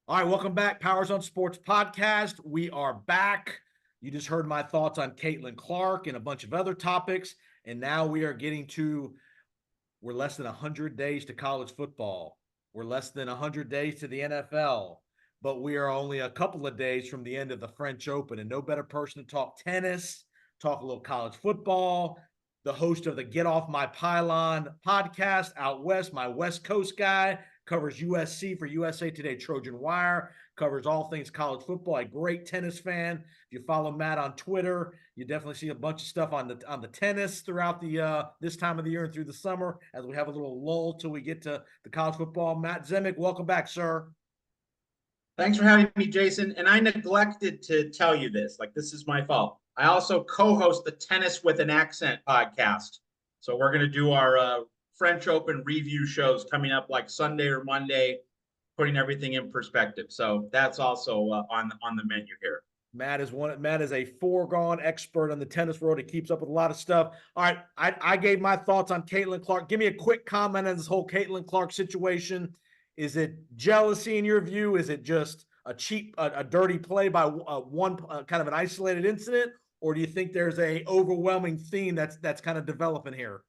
All right, welcome back, Powers on Sports podcast. We are back. You just heard my thoughts on Caitlin Clark and a bunch of other topics, and now we are getting to we're less than 100 days to college football. We're less than 100 days to the NFL, but we are only a couple of days from the end of the French Open, and no better person to talk tennis, talk a little college football. The host of the Get Off My Pylon podcast out west, my West Coast guy, covers USC for USA Today Trojan Wire, covers all things college football, a great tennis fan. If you follow Matt on Twitter, you definitely see a bunch of stuff on the tennis throughout the this time of the year and through the summer as we have a little lull till we get to the college football. Matt Zemek, welcome back, sir. Thanks for having me, Jason. And I neglected to tell you this. This is my fault. I also co-host the Tennis with an Accent podcast. So we're going to do our French Open review shows coming up like Sunday or Monday, putting everything in perspective. So that's also on the menu here. Matt is a foregone expert on the tennis world. He keeps up with a lot of stuff. All right, I gave my thoughts on Caitlin Clark. Give me a quick comment on this whole Caitlin Clark situation. Is it jealousy in your view? Is it just a dirty play by one kind of an isolated incident, or do you think there's a overwhelming theme that's kind of developing here?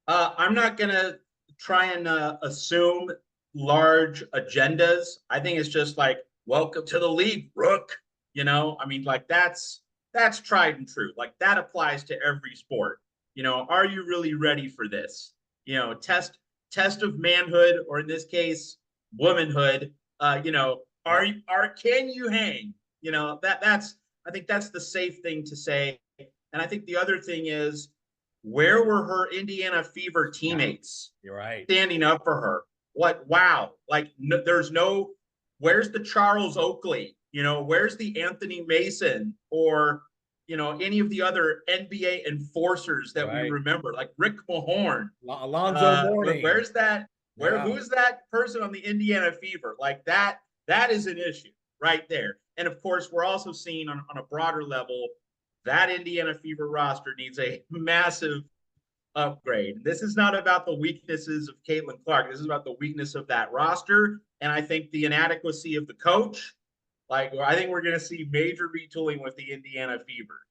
I'm not gonna try and assume large agendas. I think it's just like, welcome to the league, Rook. That's tried and true. Like that applies to every sport. Are you really ready for this? Test of manhood, or in this case, womanhood. Can you hang? I think that's the safe thing to say. And I think the other thing is, where were her Indiana Fever teammates? You're right. Standing up for her. Wow. Where's the Charles Oakley? Where's the Anthony Mason or, any of the other NBA enforcers that we remember, like Rick Mahorn. Alonzo Mourning. Where's that? Who's that person on the Indiana Fever? Like that is an issue right there. And of course, we're also seeing on a broader level, that Indiana Fever roster needs a massive upgrade. This is not about the weaknesses of Caitlin Clark. This is about the weakness of that roster. And I think the inadequacy of the coach. I think we're going to see major retooling with the Indiana Fever.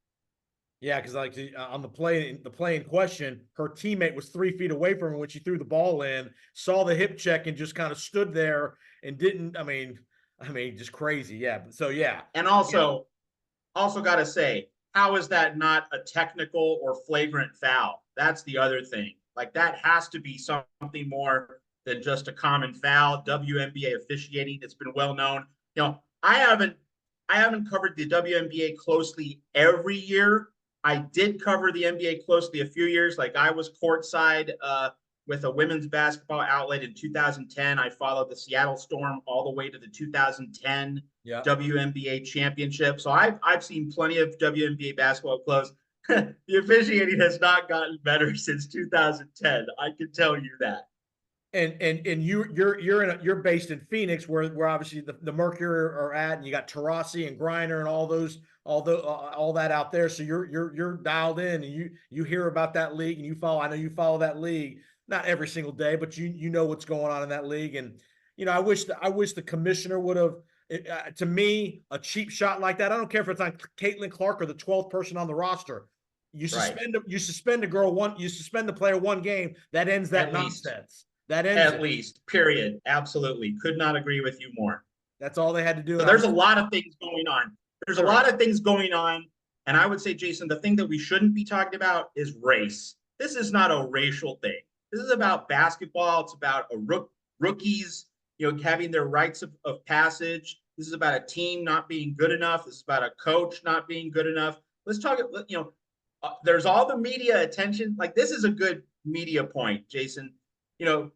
Yeah, because on the play in question, her teammate was 3 feet away from her when she threw the ball in, saw the hip check, and just kind of stood there and didn't. I mean, just crazy. Yeah. So yeah. And also got to say, how is that not a technical or flagrant foul? That's the other thing. That has to be something more than just a common foul. WNBA officiating, it's been well known. I haven't covered the WNBA closely every year. I did cover the NBA closely a few years. I was courtside with a women's basketball outlet in 2010. I followed the Seattle Storm all the way to the 2010 WNBA championship. So I've seen plenty of WNBA basketball close. The officiating has not gotten better since 2010. I can tell you that. And you're based in Phoenix, where obviously the Mercury are at, and you got Taurasi and Griner and all that out there. So you're dialed in, and you hear about that league, and you follow. I know you follow that league, not every single day, but you know what's going on in that league. And I wish the commissioner would have. To me, a cheap shot like that, I don't care if it's on Caitlin Clark or the 12th person on the roster. You suspend the player one game, that ends that nonsense. That ends at least, period. Absolutely. Could not agree with you more. That's all they had to do. So there's a lot of things going on. A lot of things going on. And I would say, Jason, the thing that we shouldn't be talking about is race. This is not a racial thing. This is about basketball. It's about rookies, having their rites of passage. This is about a team not being good enough. This is about a coach not being good enough. Let's talk, there's all the media attention. This is a good media point, Jason.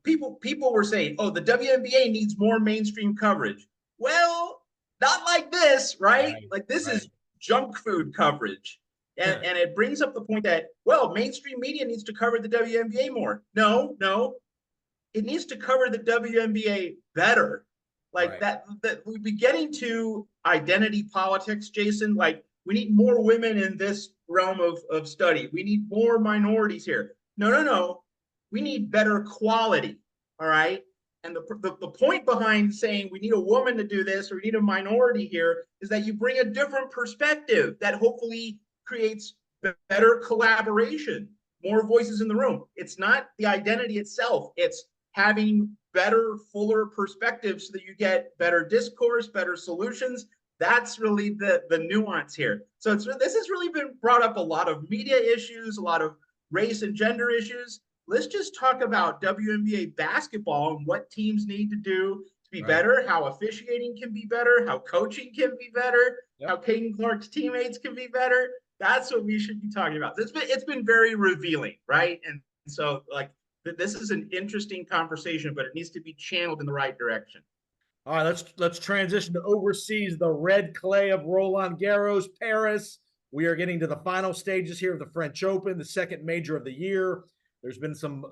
People were saying, oh, the WNBA needs more mainstream coverage. Well, not like this, right? This is junk food coverage. And it brings up the point that, well, mainstream media needs to cover the WNBA more. No. It needs to cover the WNBA better. That we'd be getting to identity politics, Jason. We need more women in this realm of study. We need more minorities here. No. We need better quality, all right? And the point behind saying we need a woman to do this or we need a minority here is that you bring a different perspective that hopefully creates better collaboration, more voices in the room. It's not the identity itself. It's having better, fuller perspectives so that you get better discourse, better solutions. That's really the nuance here. So this has really been brought up a lot of media issues, a lot of race and gender issues. Let's just talk about WNBA basketball and what teams need to do to be better, how officiating can be better, how coaching can be better, how Caitlin Clark's teammates can be better. That's what we should be talking about. It's been very revealing, right? And so like this is an interesting conversation, but it needs to be channeled in the right direction. All right, let's transition to overseas, the red clay of Roland Garros, Paris. We are getting to the final stages here of the French Open, the second major of the year. There's been some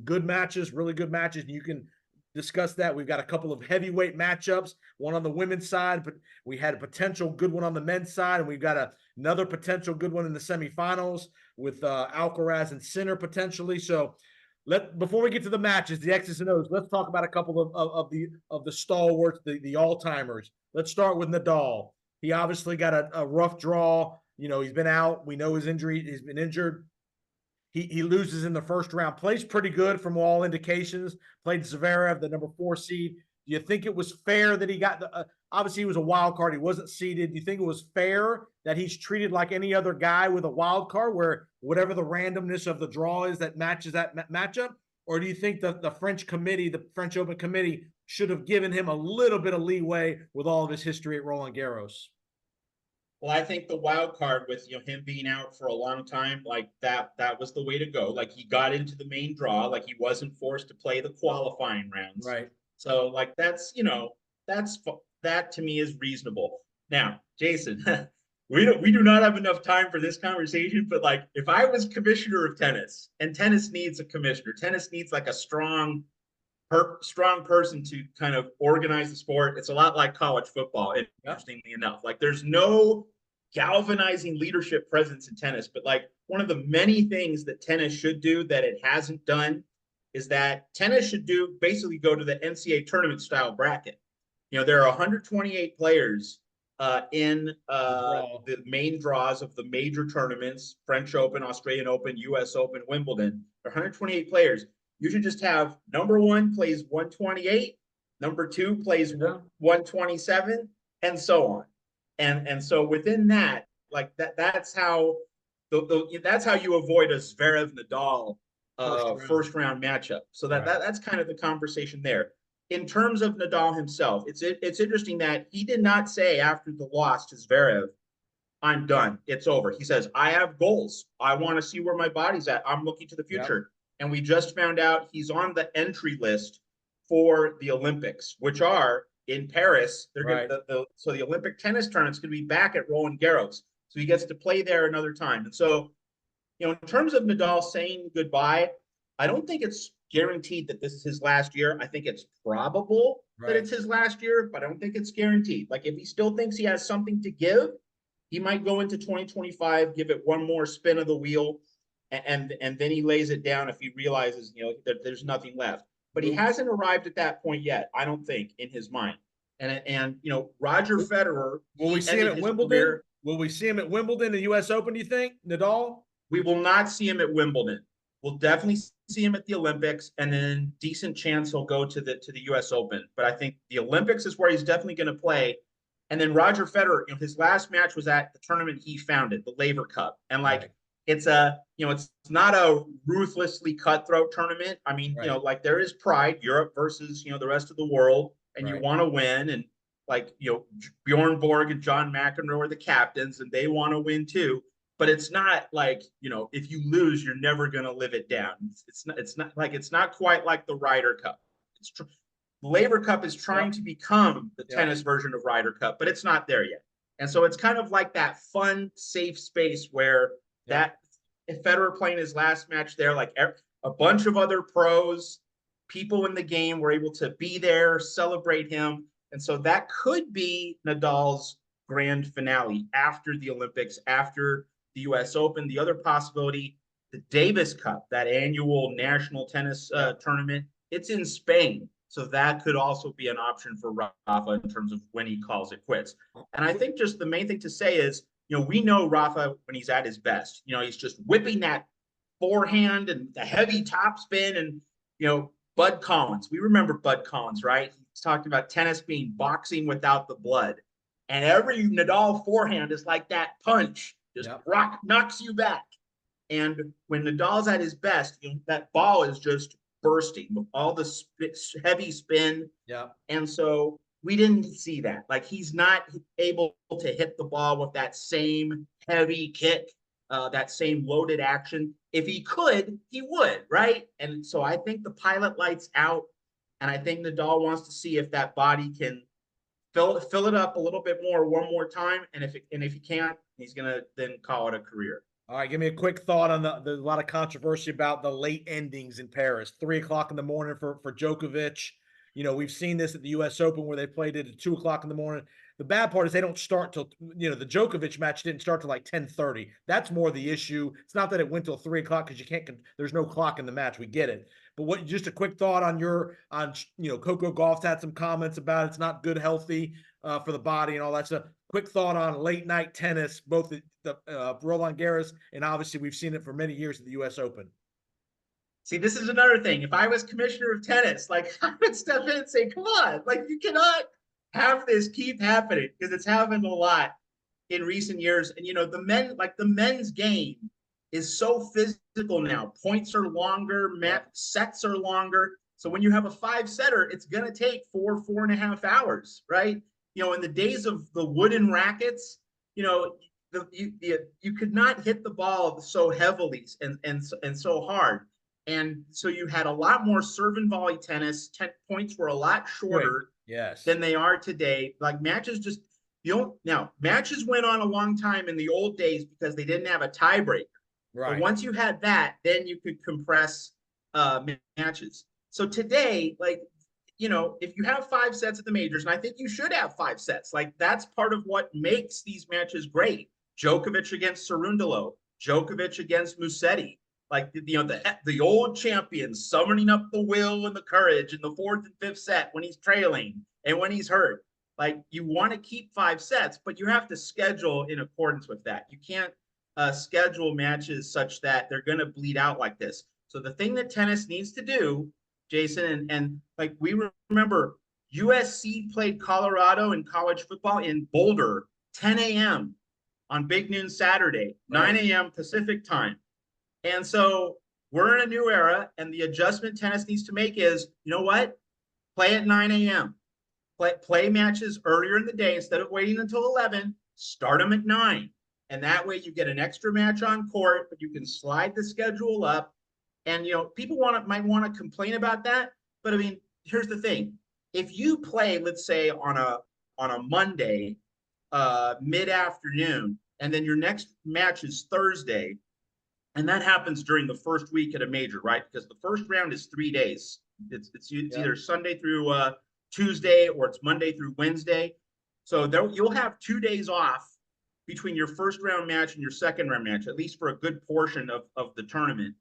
good matches, really good matches, and you can discuss that. We've got a couple of heavyweight matchups, one on the women's side, but we had a potential good one on the men's side, and we've got another potential good one in the semifinals with Alcaraz and Sinner potentially. So before we get to the matches, the X's and O's, let's talk about a couple of the stalwarts, the all-timers. Let's start with Nadal. He obviously got a rough draw. He's been out. We know his injury. He's been injured. He loses in the first round. Plays pretty good from all indications. Played Zverev, the number 4 seed. Do you think it was fair that he got obviously he was a wild card. He wasn't seeded. Do you think it was fair that he's treated like any other guy with a wild card where whatever the randomness of the draw is that matches that matchup? Or do you think the French committee, the French Open committee should have given him a little bit of leeway with all of his history at Roland Garros? Well, I think the wild card with him being out for a long time, like that was the way to go. Like he got into the main draw, like he wasn't forced to play the qualifying rounds. Right. So like that to me is reasonable. Now, Jason, we do not have enough time for this conversation, but like if I was commissioner of tennis, and tennis needs a commissioner, tennis needs like a strong person to kind of organize the sport. It's a lot like college football, interestingly enough. Like there's no galvanizing leadership presence in tennis, but like one of the many things that tennis should do that it hasn't done is that tennis should basically go to the NCAA tournament style bracket. There are 128 players in the main draws of the major tournaments, French Open, Australian Open, US Open, Wimbledon. There are 128 players. You should just have number 1 plays 128, number 2 plays 127, and so on. And so within that, like that's how that's how you avoid a Zverev Nadal first round matchup. So that's kind of the conversation there. In terms of Nadal himself, it's interesting that he did not say after the loss to Zverev, "I'm done. It's over." He says, "I have goals. I want to see where my body's at. I'm looking to the future." Yep. And we just found out he's on the entry list for the Olympics, which are in Paris. They're so the Olympic tennis tournament's going to be back at Roland Garros. So he gets to play there another time. And so, in terms of Nadal saying goodbye, I don't think it's guaranteed that this is his last year. I think it's probable that it's his last year, but I don't think it's guaranteed. Like if he still thinks he has something to give, he might go into 2025, give it one more spin of the wheel, and then he lays it down if he realizes that there's nothing left. But he hasn't arrived at that point yet, I don't think, in his mind. And Roger Federer. Will we see him at Wimbledon? Will we see him at Wimbledon, the U.S. Open? Do you think, Nadal? We will not see him at Wimbledon. We'll definitely see him at the Olympics, and then decent chance he'll go to the U.S. Open. But I think the Olympics is where he's definitely going to play. And then Roger Federer, his last match was at the tournament he founded, the Laver Cup, and it's not a ruthlessly cutthroat tournament. I mean, there is pride, Europe versus, the rest of the world, and you want to win. And Bjorn Borg and John McEnroe are the captains and they want to win too. But it's not like, if you lose, you're never going to live it down. It's not quite like the Ryder Cup. The Laver Cup is trying to become the tennis version of Ryder Cup, but it's not there yet. And so it's kind of like that fun, safe space where that if Federer playing his last match there, like a bunch of other pros, people in the game were able to be there, celebrate him. And so that could be Nadal's grand finale after the Olympics, after the US Open. The other possibility, the Davis Cup, that annual national tennis tournament, it's in Spain. So that could also be an option for Rafa in terms of when he calls it quits. And I think just the main thing to say is, we know Rafa when he's at his best. He's just whipping that forehand and the heavy topspin and, Bud Collins. We remember Bud Collins, right? He's talking about tennis being boxing without the blood. And every Nadal forehand is like that punch, just knocks you back. And when Nadal's at his best, that ball is just bursting with all the heavy spin. Yeah. And so we didn't see that. Like, he's not able to hit the ball with that same heavy kick, that same loaded action. If he could, he would, right? And so I think the pilot light's out, and I think Nadal wants to see if that body can fill it up a little bit more one more time. And if he can't, he's gonna then call it a career. All right, give me a quick thought on there's a lot of controversy about the late endings in Paris. 3:00 in the morning for Djokovic. We've seen this at the US Open where they played it at 2:00 in the morning. The bad part is they don't start till, the Djokovic match didn't start till like 10:30. That's more the issue. It's not that it went till 3:00 because there's no clock in the match. We get it. But just a quick thought on Coco Gauff's had some comments about it's not good, healthy for the body and all that stuff. Quick thought on late night tennis, both the Roland Garros, and obviously we've seen it for many years at the US Open. See, this is another thing. If I was commissioner of tennis, like, I would step in and say, come on, like, you cannot have this keep happening, because it's happened a lot in recent years. And, the men's game is so physical now. Points are longer, sets are longer. So when you have a 5-setter, it's going to take 4.5 hours, right? In the days of the wooden rackets, you could not hit the ball so heavily and so hard. And so you had a lot more serve and volley tennis. Points were a lot shorter than they are today. Like, matches matches went on a long time in the old days because they didn't have a tiebreaker. Right. But once you had that, then you could compress matches. So today, if you have 5 sets at the majors, and I think you should have 5 sets, like, that's part of what makes these matches great. Djokovic against Cerundolo, Djokovic against Musetti, like, the old champions summoning up the will and the courage in the 4th and 5th set when he's trailing and when he's hurt. Like, you want to keep 5 sets, but you have to schedule in accordance with that. You can't schedule matches such that they're going to bleed out like this. So the thing that tennis needs to do, Jason, and like, we remember USC played Colorado in college football in Boulder, 10 a.m. on Big Noon Saturday, 9 a.m. Pacific time. And so we're in a new era, and the adjustment tennis needs to make is, what? Play at 9 a.m. Play matches earlier in the day instead of waiting until 11. Start them at 9. And that way you get an extra match on court, but you can slide the schedule up. And, people might want to complain about that. But, I mean, here's the thing. If you play, let's say, on a Monday, mid-afternoon, and then your next match is Thursday, and that happens during the first week at a major, right? Because the first round is 3 days. It's either Sunday through Tuesday, or it's Monday through Wednesday. So you'll have 2 days off between your first round match and your second round match, at least for a good portion of the tournament.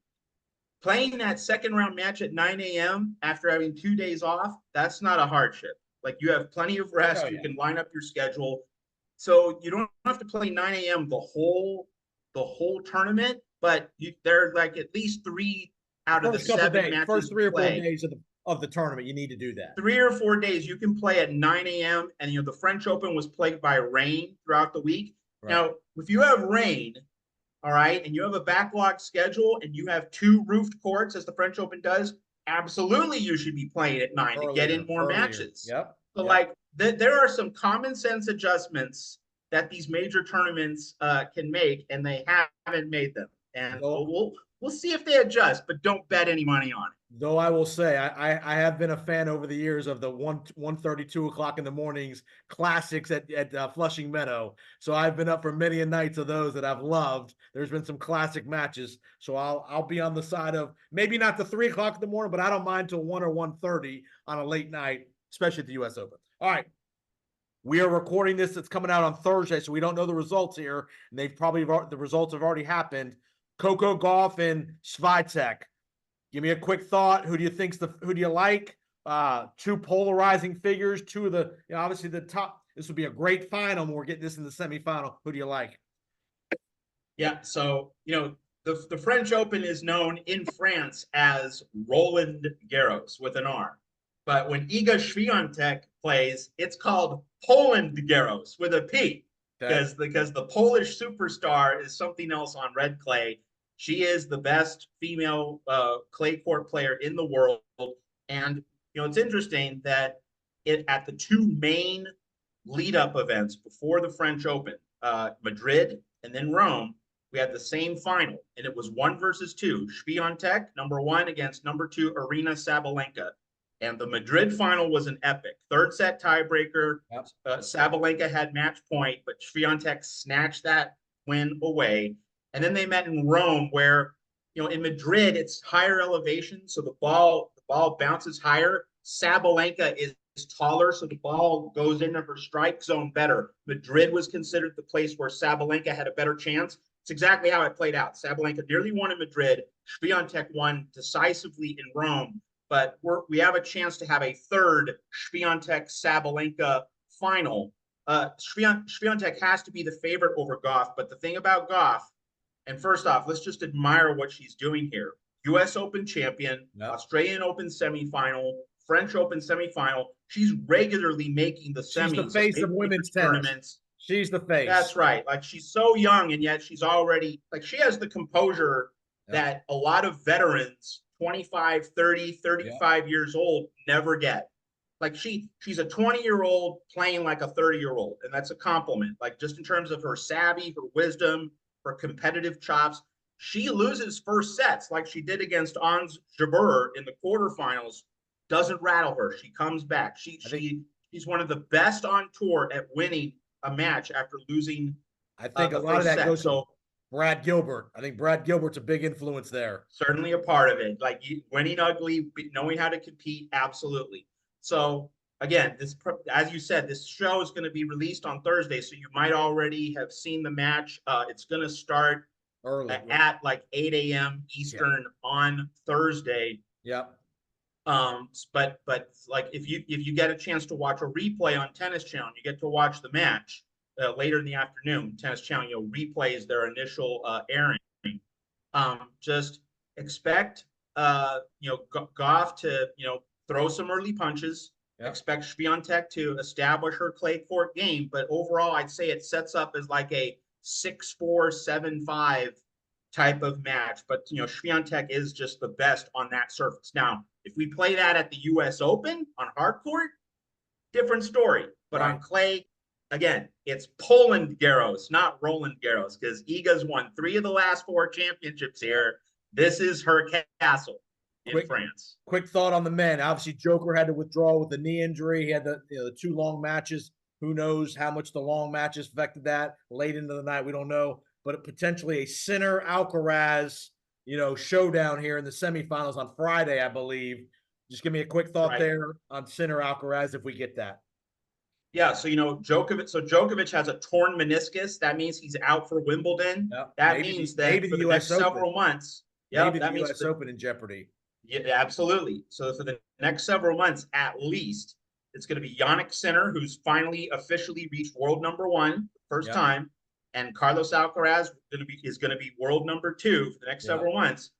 Playing that second round match at 9 a.m. after having 2 days off, that's not a hardship. Like, you have plenty of rest. You can line up your schedule. So you don't have to play 9 a.m. the whole tournament, but there are like at least 3 out of the 7 matches. First 3 or 4 days of the tournament, you need to do that. 3 or 4 days you can play at 9 a.m. And the French Open was plagued by rain throughout the week. Right. Now, if you have rain, all right, and you have a backlog schedule and you have 2 roofed courts, as the French Open does, absolutely you should be playing at 9 to get in more matches. Yep. So there are some common sense adjustments that these major tournaments can make, and they haven't made them. And we'll see if they adjust, but don't bet any money on it. Though I will say, I have been a fan over the years of the 1:30, 2 o'clock in the mornings classics at Flushing Meadow. So I've been up for many a nights of those that I've loved. There's been some classic matches. So I'll be on the side of maybe not the 3 o'clock in the morning, but I don't mind till 1 or 1:30 on a late night, especially at the US Open. All right. We are recording this. It's coming out on Thursday, so we don't know the results here. And the results have already happened. Coco Gauff and Swiatek. Give me a quick thought. Who do you like? Two polarizing figures, two of the, obviously the top. This would be a great final when we're getting this in the semifinal. Who do you like? Yeah, so the French Open is known in France as Roland Garros with an R, but when Iga Swiatek plays, it's called Poland Garros with a P, Okay. because the Polish superstar is something else on red clay. She is the best female clay court player in the world, and it's interesting that at the two main lead up events before the French Open, Madrid and then Rome, we had the same final, and it was 1-2. Swiatek, number 1, against number 2, Aryna Sabalenka. And the Madrid final was an epic. Third set tiebreaker. Yep. Sabalenka had match point, but Swiatek snatched that win away. And then they met in Rome, where in Madrid it's higher elevation, so the ball bounces higher. Sabalenka is taller, so the ball goes into her strike zone better. Madrid was considered the place where Sabalenka had a better chance. It's exactly how it played out. Sabalenka nearly won in Madrid. Swiatek won decisively in Rome. But we have a chance to have a third Swiatek-Sabalenka final. Swiatek has to be the favorite over Goff. But the thing about Goff, and first off, let's just admire what she's doing here. U.S. Open champion, yep. Australian Open semifinal, French Open semifinal. She's regularly making the semis. She's the face of women's tournaments. She's the face. That's right. Like, she's so young, and yet she's already, like, she has the composure that a lot of veterans, 25, 30, 35 years old, never get. Like, she's a 20-year-old playing like a 30-year-old, and that's a compliment. Like, just in terms of her savvy, her wisdom, her competitive chops. She loses first sets like she did against Ons Jabeur in the quarterfinals. Doesn't rattle her. She comes back. She's one of the best on tour at winning a match after losing. I think a lot of that goes to Brad Gilbert. I think Brad Gilbert's a big influence there. Certainly a part of it. Like, winning ugly, knowing how to compete, absolutely. So again, this, as you said, this show is going to be released on Thursday, so you might already have seen the match. It's going to start early at like 8 a.m. Eastern on Thursday. Yep. But like, if you get a chance to watch a replay on Tennis Channel, you get to watch the match later in the afternoon. Tennis Channel, replays their initial airing. Just expect Goff to throw some early punches. Yep. Expect Swiatek to establish her clay court game, but overall, I'd say it sets up as like a 6-4, 7-5 type of match. But Swiatek is just the best on that surface. Now, if we play that at the U.S. Open on hard court, different story. But on clay, again, it's Poland Garros, not Roland Garros, because Iga's won 3 of the last 4 championships here. This is her castle in France. Quick thought on the men. Obviously, Djoker had to withdraw with the knee injury. He had the 2 long matches. Who knows how much the long matches affected that late into the night? We don't know. But potentially a Sinner Alcaraz, showdown here in the semifinals on Friday, I believe. Just give me a quick thought there on Sinner Alcaraz if we get that. Yeah, so Djokovic. So Djokovic has a torn meniscus. That means he's out for Wimbledon. Yep. That means that for the next several months. Yeah, that means the U.S. Open in jeopardy. Yeah, absolutely. So for the next several months, at least, it's going to be Jannik Sinner, who's finally officially reached world number 1 first time, and Carlos Alcaraz is going to be world number 2 for the next several months.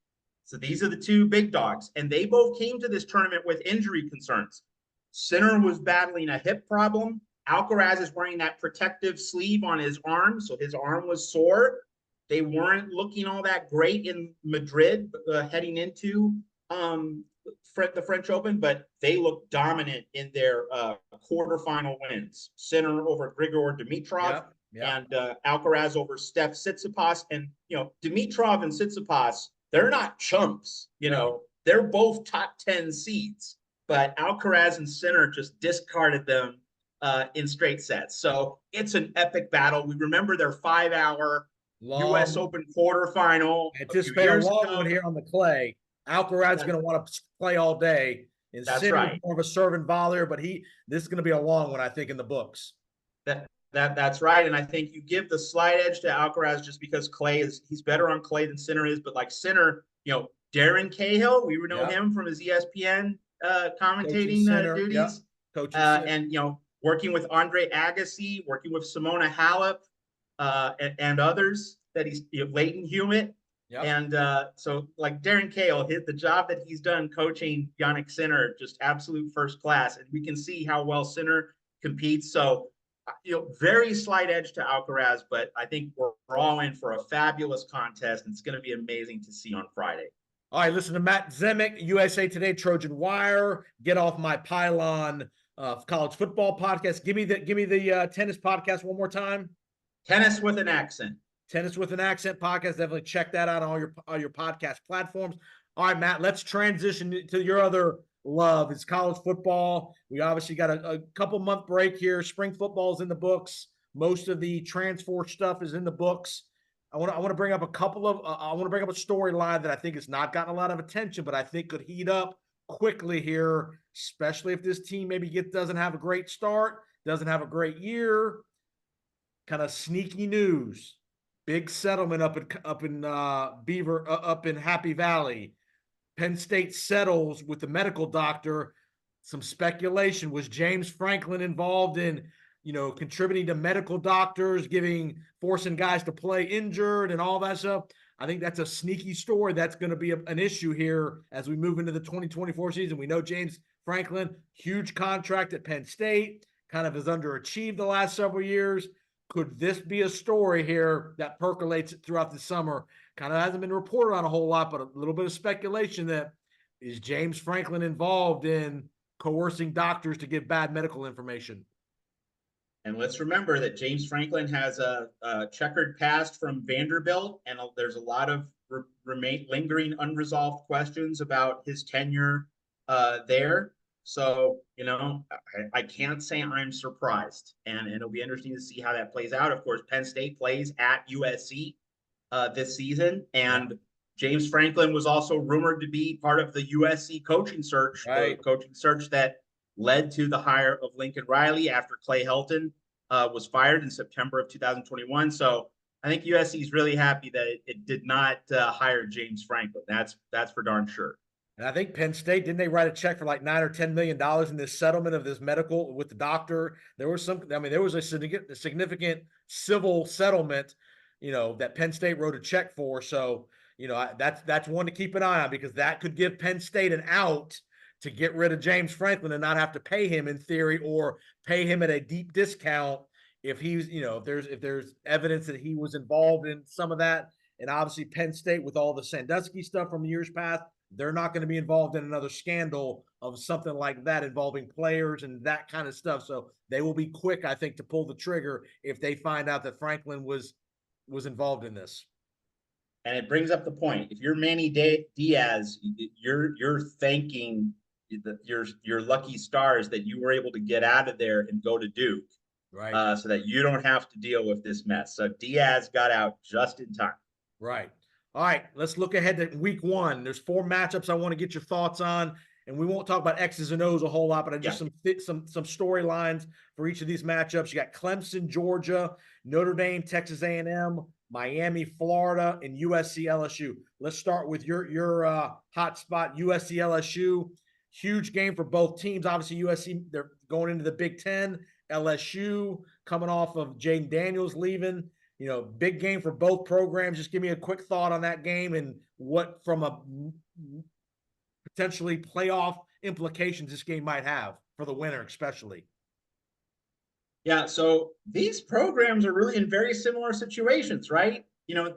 So these are the 2 big dogs, and they both came to this tournament with injury concerns. Sinner was battling a hip problem. Alcaraz is wearing that protective sleeve on his arm, so his arm was sore. They weren't looking all that great in Madrid heading into the French Open, but they looked dominant in their quarterfinal wins. Sinner over Grigor Dimitrov, and Alcaraz over Steph Tsitsipas. And Dimitrov and Tsitsipas, they're not chumps. They're both top 10 seeds, but Alcaraz and Sinner just discarded them in straight sets. So it's an epic battle. We remember their 5-hour U.S. Open quarterfinal. Anticipate a long one here on the clay. Alcaraz is going to want to play all day. And Sinner's more of a servant volleyer, but this is going to be a long one, I think, in the books. That's right. And I think you give the slight edge to Alcaraz just because he's better on clay than Sinner is. But like Sinner, Darren Cahill, we know him from his ESPN Coaching commentating center. Yep. duties. Coaching center. And, working with Andre Agassi, working with Simona Halep, and others that Leighton Hewitt. Yep. And so like Darren Cahill, the job that he's done coaching Yannick Sinner, just absolute first class. And we can see how well Sinner competes. So, very slight edge to Alcaraz, but I think we're all in for a fabulous contest. And it's going to be amazing to see on Friday. All right, listen to Matt Zemek, USA Today, Trojan Wire. Get off my pylon college football podcast. Give me the tennis podcast one more time. Tennis with an Accent. Tennis with an Accent podcast. Definitely check that out on all your podcast platforms. All right, Matt, let's transition to your other love. It's college football. We obviously got a couple month break here. Spring football is in the books. Most of the transfer stuff is in the books. I want to bring up a storyline that I think has not gotten a lot of attention, but I think could heat up quickly here, especially if this team maybe doesn't have a great start, doesn't have a great year. Kind of sneaky news. Big settlement up in Happy Valley. Penn State settles with the medical doctor. Some speculation. Was James Franklin involved in contributing to medical doctors, forcing guys to play injured and all that stuff? I think that's a sneaky story that's going to be an issue here as we move into the 2024 season. We know James Franklin, huge contract at Penn State, kind of has underachieved the last several years. Could this be a story here that percolates throughout the summer? Kind of hasn't been reported on a whole lot, but a little bit of speculation that is James Franklin involved in coercing doctors to give bad medical information? And let's remember that James Franklin has a checkered past from Vanderbilt, and there's a lot of lingering unresolved questions about his tenure there. So, I can't say I'm surprised, and it'll be interesting to see how that plays out. Of course, Penn State plays at USC this season, and James Franklin was also rumored to be part of the USC coaching search, the coaching search that led to the hire of Lincoln Riley after Clay Helton was fired in September of 2021. So I think USC is really happy that it did not hire James Franklin. That's for darn sure. And I think Penn State, didn't they write a check for like $9 or $10 million in this settlement of this medical with the doctor? There was a significant civil settlement, that Penn State wrote a check for. So, that's one to keep an eye on, because that could give Penn State an out to get rid of James Franklin and not have to pay him in theory, or pay him at a deep discount if he's, if there's evidence that he was involved in some of that. And obviously Penn State, with all the Sandusky stuff from years past, they're not going to be involved in another scandal of something like that involving players and that kind of stuff. So they will be quick, I think, to pull the trigger if they find out that Franklin was involved in this. And it brings up the point. If you're Manny Diaz, you're thanking your lucky stars that you were able to get out of there and go to Duke, right? So that you don't have to deal with this mess. So Diaz got out just in time. Right. All right, let's look ahead to week one. There's 4 matchups I want to get your thoughts on, and we won't talk about X's and O's a whole lot, but just some storylines for each of these matchups. You got Clemson, Georgia, Notre Dame, Texas A&M, Miami, Florida, and USC, LSU. Let's start with your hot spot, USC, LSU. Huge game for both teams. Obviously, USC, they're going into the Big Ten. LSU coming off of Jaden Daniels leaving. Big game for both programs. Just give me a quick thought on that game and what, from a potentially playoff implications, this game might have for the winner, especially. Yeah, so these programs are really in very similar situations, right?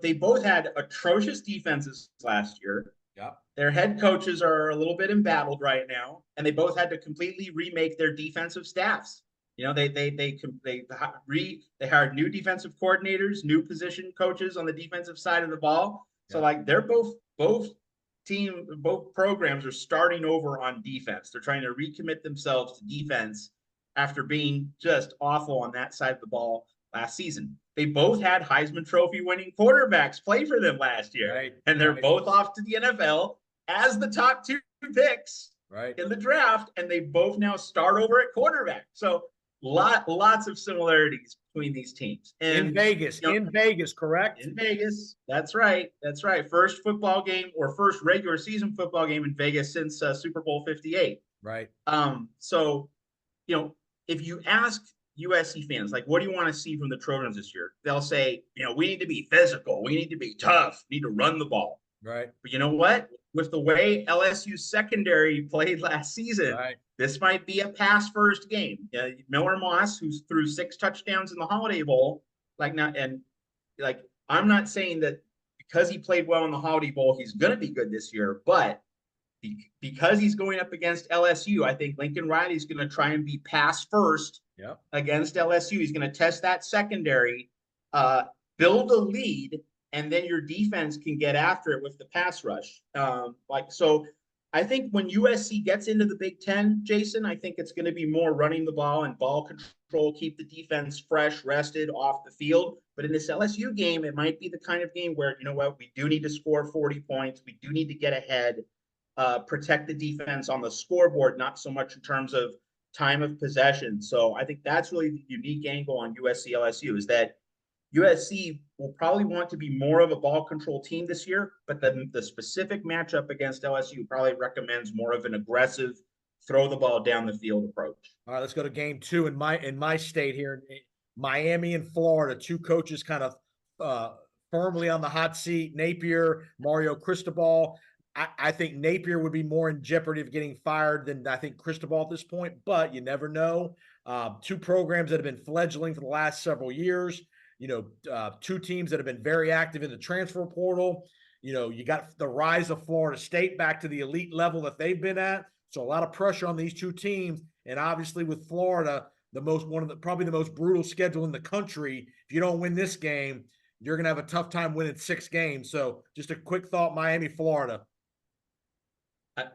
They both had atrocious defenses last year. Yeah. Their head coaches are a little bit embattled right now, and they both had to completely remake their defensive staffs. They hired new defensive coordinators, new position coaches on the defensive side of the ball. So they're both programs are starting over on defense. They're trying to recommit themselves to defense after being just awful on that side of the ball last season. They both had Heisman Trophy winning quarterbacks play for them last year, and they're both off to the NFL as the top 2 picks in the draft, and they both now start over at quarterback. So lots of similarities between these teams. And in Vegas, correct? In Vegas, that's right. First football game, or first regular season football game in Vegas since Super Bowl 58. Right. So, if you ask USC fans, like, what do you want to see from the Trojans this year? They'll say, we need to be physical. We need to be tough. We need to run the ball. Right. But you know what? With the way LSU's secondary played last season, Right. this might be a pass first game. Miller Moss, who threw 6 touchdowns in the Holiday Bowl, I'm not saying that because he played well in the Holiday Bowl, he's going to be good this year, but because he's going up against LSU, I think Lincoln Riley's going to try and be pass first against LSU. He's going to test that secondary, build a lead, and then your defense can get after it with the pass rush. So I think when USC gets into the Big Ten, Jason, I think it's going to be more running the ball and ball control, keep the defense fresh, rested, off the field. But in this LSU game, it might be the kind of game where, we do need to score 40 points. We do need to get ahead. Protect the defense on the scoreboard, not so much in terms of time of possession. So I think that's really the unique angle on USC LSU, is that USC will probably want to be more of a ball control team this year, but the specific matchup against LSU probably recommends more of an aggressive, throw the ball down the field approach. All right, let's go to game 2 in my state here, Miami and Florida. 2 coaches kind of firmly on the hot seat. Napier, Mario Cristobal. I think Napier would be more in jeopardy of getting fired than I think Cristobal at this point, but you never know. 2 programs that have been fledgling for the last several years. 2 teams that have been very active in the transfer portal. You got the rise of Florida State back to the elite level that they've been at. So a lot of pressure on these 2 teams. And obviously with Florida, probably the most brutal schedule in the country. If you don't win this game, you're going to have a tough time winning 6 games. So just a quick thought, Miami, Florida.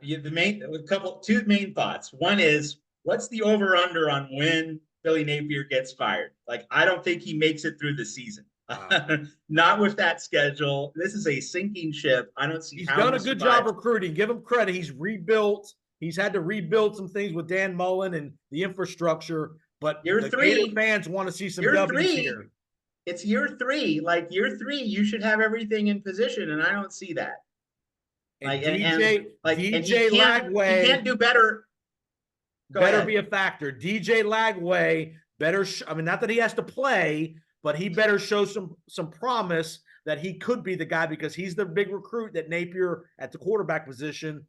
Two main thoughts. One is, what's the over under on when Billy Napier gets fired? I don't think he makes it through the season. Wow. Not with that schedule. This is a sinking ship. I don't see he's how done a good job recruiting. Give him credit. He's rebuilt. He's had to rebuild some things with Dan Mullen and the infrastructure. But year 3, Gator fans want to see some W's here. It's year 3. Year 3, you should have everything in position, and I don't see that. And DJ Lagway, he can't do better. Better be a factor. DJ Lagway better. Not that he has to play, but he better show some promise that he could be the guy, because he's the big recruit that Napier at the quarterback position.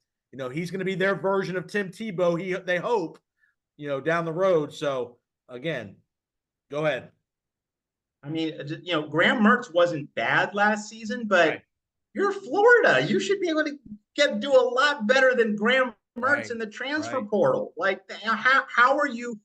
He's going to be their version of Tim Tebow. They hope, down the road. So again, go ahead. Graham Mertz wasn't bad last season, but right. You're Florida. You should be able to do a lot better than Graham Mertz in the transfer portal. How are you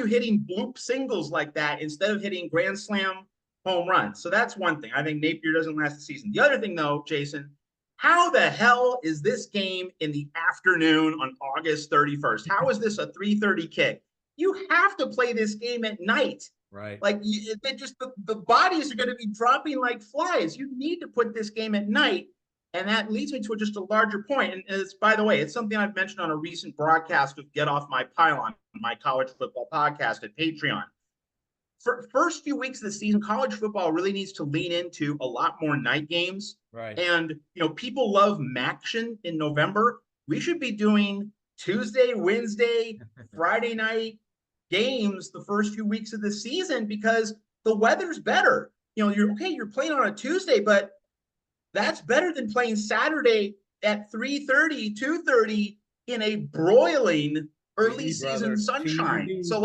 hitting bloop singles like that instead of hitting grand slam home runs? So that's one thing. I think Napier doesn't last the season. The other thing, though, Jason, how the hell is this game in the afternoon on August 31st? How is this a 3:30 kick? You have to play this game at night. Right. The bodies are going to be dropping like flies. You need to put this game at night. And that leads me to just a larger point. And it's, by the way, it's something I've mentioned on a recent broadcast of Get Off My Pylon, my college football podcast at Patreon. For first few weeks of the season, college football really needs to lean into a lot more night games. Right. And, people love Maction in November. We should be doing Tuesday, Wednesday, Friday night games the first few weeks of the season, because the weather's better. You're playing on a Tuesday, but that's better than playing Saturday at 3:30, 2:30 in a broiling early season sunshine. So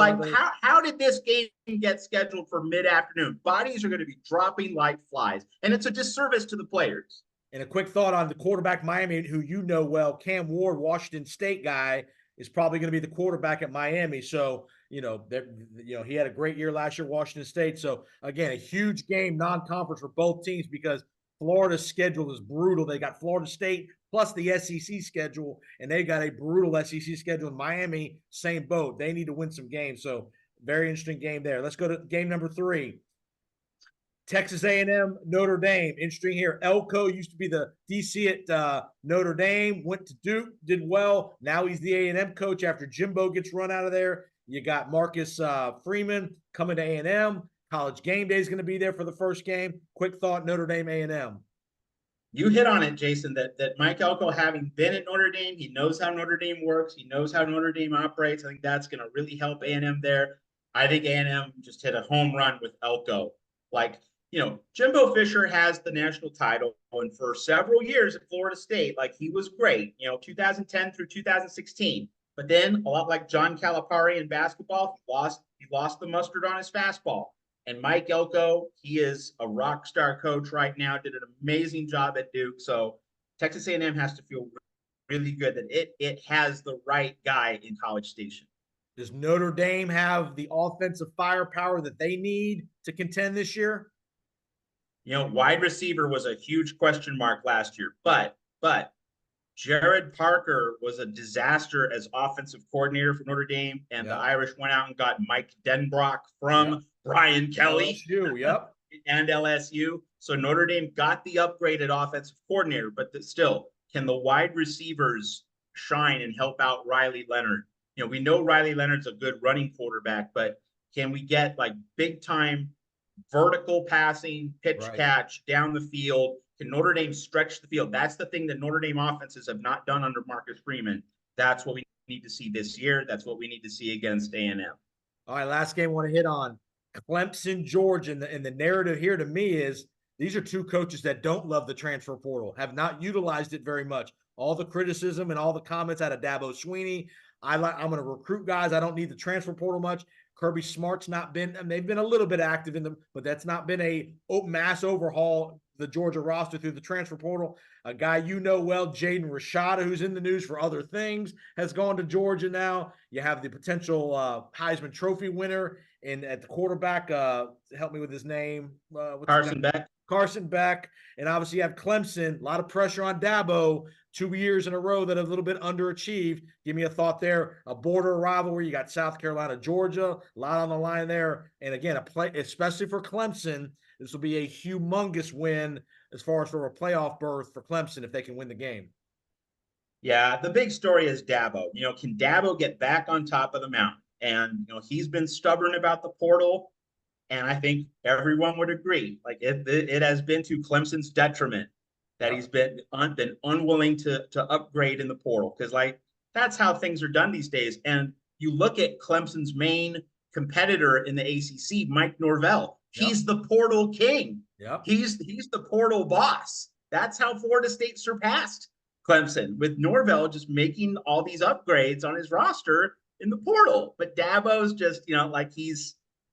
how did this game get scheduled for mid-afternoon? Bodies are going to be dropping like flies, and it's a disservice to the players. And a quick thought on the quarterback Miami, who well, Cam Ward, Washington State guy, is probably going to be the quarterback at Miami. So, he had a great year last year, Washington State. So, again, a huge game, non-conference for both teams, because Florida's schedule is brutal. They got Florida State plus the SEC schedule, and they got a brutal SEC schedule. In Miami, same boat. They need to win some games. So, very interesting game there. Let's go to game number 3. Texas A&M, Notre Dame. Interesting here. Elko used to be the DC at Notre Dame, went to Duke, did well. Now he's the A&M coach after Jimbo gets run out of there. You got Marcus Freeman coming to A&M. College Game Day is going to be there for the first game. Quick thought, Notre Dame, A&M. You hit on it, Jason, that Mike Elko, having been at Notre Dame, he knows how Notre Dame works. He knows how Notre Dame operates. I think that's going to really help A&M there. I think A&M just hit a home run with Elko. Like, Jimbo Fisher has the national title, and for several years at Florida State, like, he was great, 2010 through 2016. But then, a lot like John Calipari in basketball, he lost the mustard on his fastball. And Mike Elko, he is a rock star coach right now, did an amazing job at Duke. So Texas A&M has to feel really good that it has the right guy in College Station. Does Notre Dame have the offensive firepower that they need to contend this year? Wide receiver was a huge question mark last year, but Jared Parker was a disaster as offensive coordinator for Notre Dame, and the Irish went out and got Mike Denbrock from Brian Kelly and LSU. So Notre Dame got the upgraded offensive coordinator, but still, can the wide receivers shine and help out Riley Leonard? We know Riley Leonard's a good running quarterback, but can we get like big time vertical passing, pitch catch down the field? Can Notre Dame stretch the field? That's the thing that Notre Dame offenses have not done under Marcus Freeman. That's what we need to see this year. That's what we need to see against A&M. All right, last game I want to hit on. Clemson, Georgia, and the narrative here to me is these are two coaches that don't love the transfer portal, have not utilized it very much. All the criticism and all the comments out of Dabo Swinney. I'm going to recruit guys. I don't need the transfer portal much. Kirby Smart's not been, and they've been a little bit active in them, but that's not been a mass overhaul, the Georgia roster through the transfer portal. A guy well, Jaden Rashada, who's in the news for other things, has gone to Georgia now. You have the potential Heisman Trophy winner at the quarterback. Help me with his name. Carson Beck. Carson Beck. And obviously you have Clemson. A lot of pressure on Dabo. 2 years in a row that have a little bit underachieved. Give me a thought there. A border rivalry. You got South Carolina, Georgia. A lot on the line there. And again, especially for Clemson, this will be a humongous win as far as for a playoff berth for Clemson if they can win the game. Yeah, the big story is Dabo. Can Dabo get back on top of the mountain? And, he's been stubborn about the portal. And I think everyone would agree. Like it has been to Clemson's detriment that he's been unwilling to upgrade in the portal, because that's how things are done these days. And you look at Clemson's main competitor in the ACC, Mike Norvell. He's the portal king. He's the portal boss. That's how Florida State surpassed Clemson, with Norvell just making all these upgrades on his roster in the portal. But Dabo's just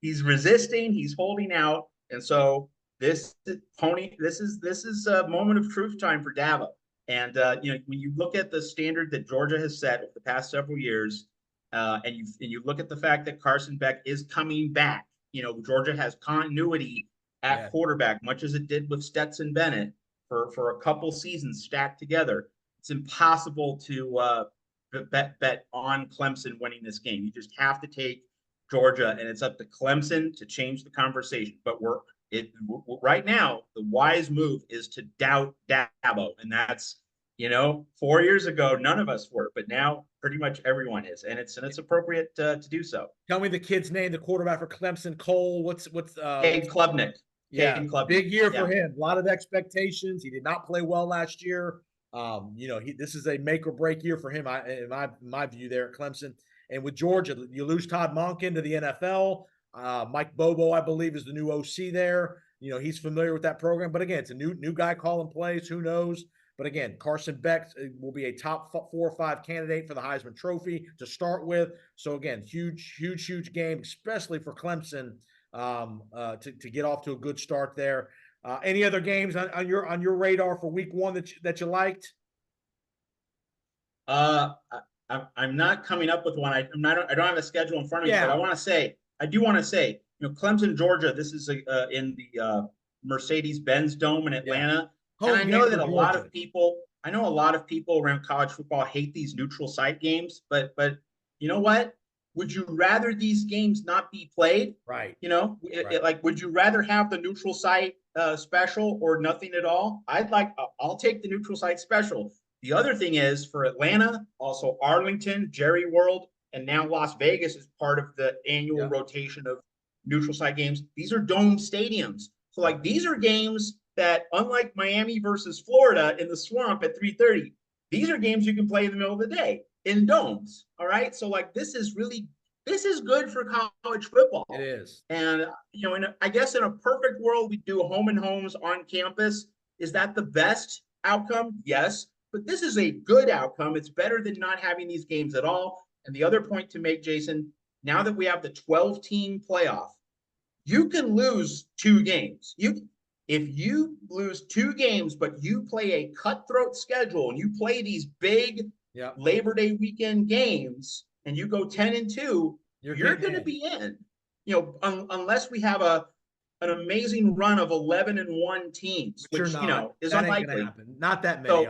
he's resisting, he's holding out, and so this is a moment of truth time for Dabo. And when you look at the standard that Georgia has set over the past several years, and you look at the fact that Carson Beck is coming back, Georgia has continuity at quarterback, much as it did with Stetson Bennett for a couple seasons stacked together. It's impossible to bet on Clemson winning this game. You just have to take Georgia, and it's up to Clemson to change the conversation. But right now, the wise move is to doubt Dabo, and that's 4 years ago none of us were, but now pretty much everyone is, and it's appropriate to do so. Tell me the kid's name, the quarterback for Clemson. Cole, Cade Klubnik. Yeah, big year for him. A lot of expectations. He did not play well last year. This is a make or break year for him, in my view, there at Clemson. And with Georgia, you lose Todd Monken to the NFL. Mike Bobo, I believe, is the new OC there. He's familiar with that program. But again, it's a new guy calling plays. Who knows? But again, Carson Beck will be a top 4 or 5 candidate for the Heisman Trophy to start with. So again, huge game, especially for Clemson to get off to a good start there. Any other games on your radar for Week 1 that you liked? I'm not coming up with one. I don't have a schedule in front of me, but I do want to say, Clemson, Georgia. This is in the Mercedes-Benz Dome in Atlanta. And I know that a lot of people around college football hate these neutral site games, but you know what? Would you rather these games not be played? Right. Would you rather have the neutral site special or nothing at all? I'll take the neutral site special. The other thing is, for Atlanta, also Arlington, Jerry World, and now Las Vegas is part of the annual rotation of neutral site games. These are dome stadiums. So these are games that unlike Miami versus Florida in the Swamp at 3:30, these are games you can play in the middle of the day in domes. All right. So like this is good for college It football. is. And I guess in a perfect world, we do home and homes on campus. Is that the best outcome? Yes. But this is a good outcome. It's better than not having these games at all. And the other point to make, Jason, now that we have the 12-team playoff, you can lose 2 games. If you lose 2 games, but you play a cutthroat schedule and you play these big Labor Day weekend games and you go 10-2, you're going to be in. Unless we have an amazing run of 11-1 teams, which is that unlikely. Not that many.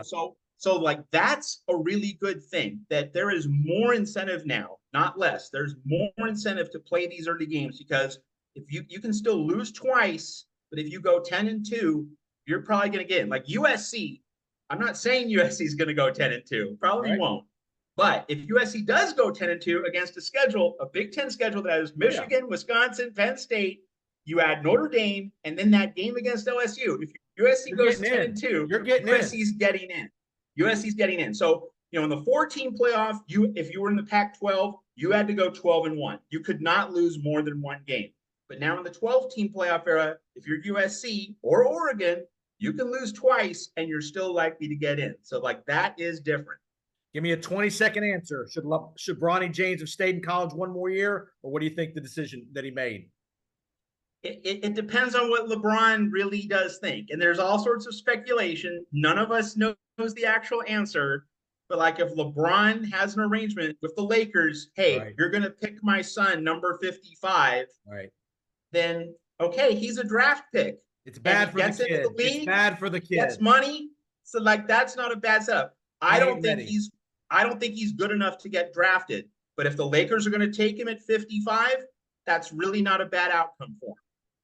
So like that's a really good thing that there is more incentive now, not less. There's more incentive to play these early games because if you can still lose twice, but if you go 10-2, you're probably going to get in. Like USC, I'm not saying USC is going to go 10-2, probably won't. But if USC does go 10-2 against a Big Ten schedule that has Michigan, Wisconsin, Penn State, you add Notre Dame, and then that game against LSU. If USC goes 10-2, USC's getting in. USC's getting in. So, in the 4-team playoff, if you were in the Pac-12, you had to go 12-1. You could not lose more than 1 game. But now in the 12-team playoff era, if you're USC or Oregon, you can lose twice and you're still likely to get in. So, like, that is different. Give me a 20-second answer. Should Bronny James have stayed in college one more year, or what do you think the decision that he made? It depends on what LeBron really does think. And there's all sorts of speculation. None of us knows the actual answer. But like if LeBron has an arrangement with the Lakers, hey, you're going to pick my son, number 55. Right. Then, okay, he's a draft pick. It's bad for the kid. It's bad for the kid. That's money. So like that's not a bad setup. I don't think he's good enough to get drafted. But if the Lakers are going to take him at 55, that's really not a bad outcome for him.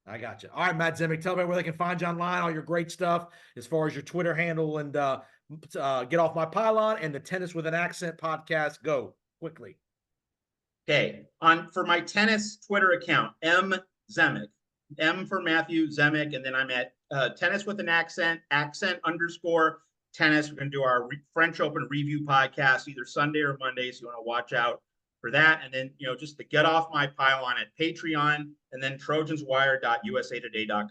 I got you. All right, Matt Zemek, tell me where they can find you online, all your great stuff as far as your Twitter handle and Get Off My Pylon and the Tennis with an Accent podcast. Go quickly. Okay. For my tennis Twitter account, M Zemek, M for Matthew, Zemek, and then I'm at Tennis with an Accent, _tennis. We're going to do our French Open review podcast either Sunday or Monday, so you want to watch out for that. And then, just to Get Off My Pylon at Patreon, and then trojanswire.usatoday.com.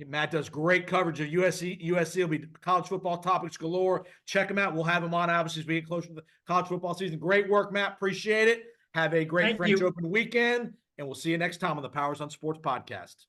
Matt does great coverage of USC. USC will be college football topics galore. Check him out. We'll have him on, obviously, as we get closer to the college football season. Great work, Matt. Appreciate it. Have a great French Open weekend, and we'll see you next time on the Powers on Sports podcast.